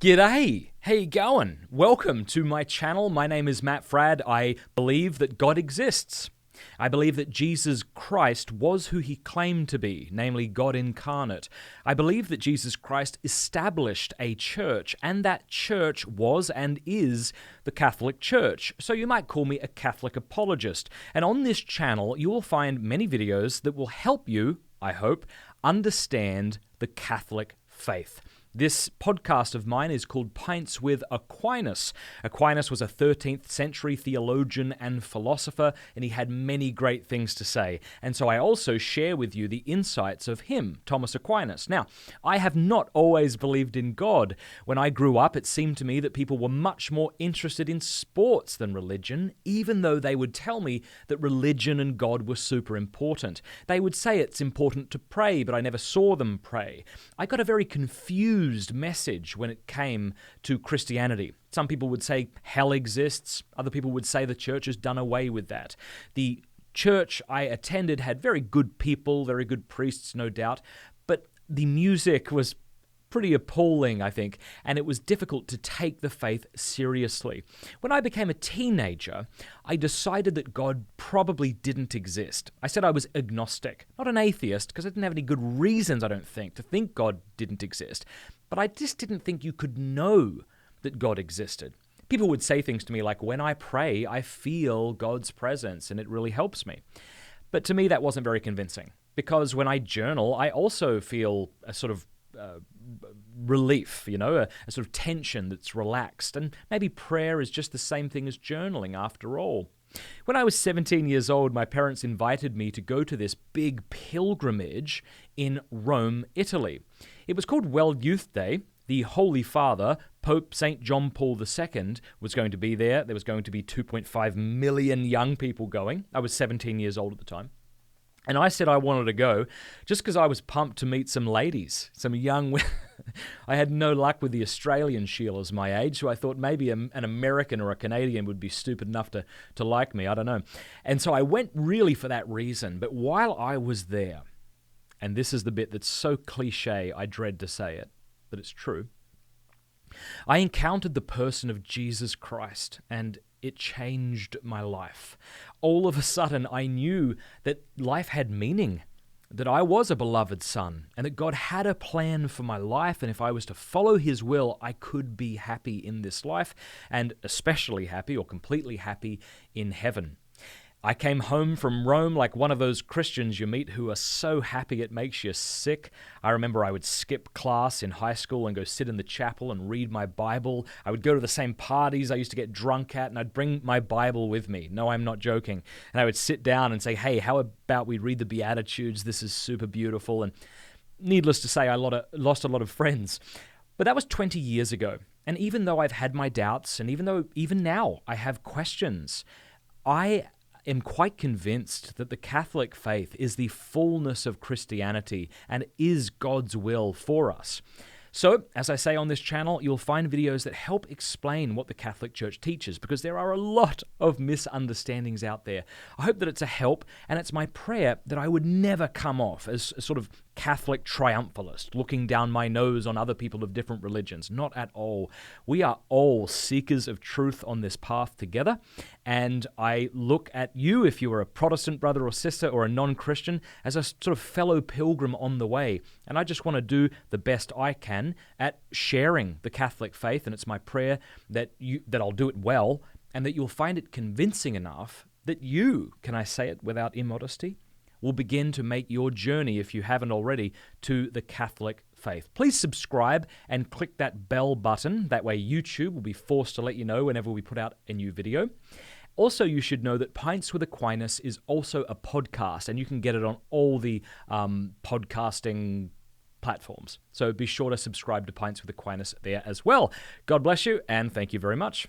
G'day! How you going? Welcome to my channel. My name is Matt Fradd. I believe that God exists. I believe that Jesus Christ was who he claimed to be, namely God incarnate. I believe that Jesus Christ established a church, and that church was and is the Catholic Church. So you might call me a Catholic apologist. And on this channel, you will find many videos that will help you, I hope, understand the Catholic faith. This podcast of mine is called Pints with Aquinas. Aquinas was a 13th century theologian and philosopher, and he had many great things to say. And so I also share with you the insights of him, Thomas Aquinas. Now, I have not always believed in God. When I grew up, it seemed to me that people were much more interested in sports than religion, even though they would tell me that religion and God were super important. They would say it's important to pray, but I never saw them pray. I got a very confused message when it came to Christianity. Some people would say hell exists. Other people would say the church has done away with that. The church I attended had very good people, very good priests, no doubt, but the music was pretty appalling, I think, and it was difficult to take the faith seriously. When I became a teenager, I decided that God probably didn't exist. I said I was agnostic, not an atheist, because I didn't have any good reasons, I don't think, to think God didn't exist. But I just didn't think you could know that God existed. People would say things to me like, when I pray, I feel God's presence, and it really helps me. But to me, that wasn't very convincing, because when I journal, I also feel a sort of relief, a sort of tension that's relaxed. And maybe prayer is just the same thing as journaling after all. When I was 17 years old, my parents invited me to go to this big pilgrimage in Rome, Italy. It was called World Youth Day. The Holy Father, Pope St. John Paul II, was going to be there. There was going to be 2.5 million young people going. I was 17 years old at the time. And I said I wanted to go just because I was pumped to meet some ladies, some young women. I had no luck with the Australian Sheilas my age, so I thought maybe an American or a Canadian would be stupid enough to like me. I don't know. And so I went really for that reason. But while I was there, and this is the bit that's so cliche, I dread to say it, but it's true, I encountered the person of Jesus Christ, and it changed my life. All of a sudden, I knew that life had meaning, that I was a beloved son, and that God had a plan for my life, and if I was to follow his will, I could be happy in this life, and especially happy or completely happy in heaven. I came home from Rome like one of those Christians you meet who are so happy it makes you sick. I remember I would skip class in high school and go sit in the chapel and read my Bible. I would go to the same parties I used to get drunk at, and I'd bring my Bible with me. No, I'm not joking. And I would sit down and say, hey, how about we read the Beatitudes? This is super beautiful. And needless to say, I lost a lot of friends. But that was 20 years ago. And even though I've had my doubts, and even though even now I have questions, I am quite convinced that the Catholic faith is the fullness of Christianity and is God's will for us. So, as I say on this channel, you'll find videos that help explain what the Catholic Church teaches, because there are a lot of misunderstandings out there. I hope that it's a help, and it's my prayer that I would never come off as a sort of Catholic triumphalist, looking down my nose on other people of different religions. Not at all. We are all seekers of truth on this path together, and I look at you, if you are a Protestant brother or sister or a non-Christian, as a sort of fellow pilgrim on the way, and I just want to do the best I can at sharing the Catholic faith, and it's my prayer that I'll do it well, and that you'll find it convincing enough that you, can I say it without immodesty, will begin to make your journey, if you haven't already, to the Catholic faith. Please subscribe and click that bell button. That way YouTube will be forced to let you know whenever we put out a new video. Also, you should know that Pints with Aquinas is also a podcast, and you can get it on all the podcasting platforms. So be sure to subscribe to Pints with Aquinas there as well. God bless you, and thank you very much.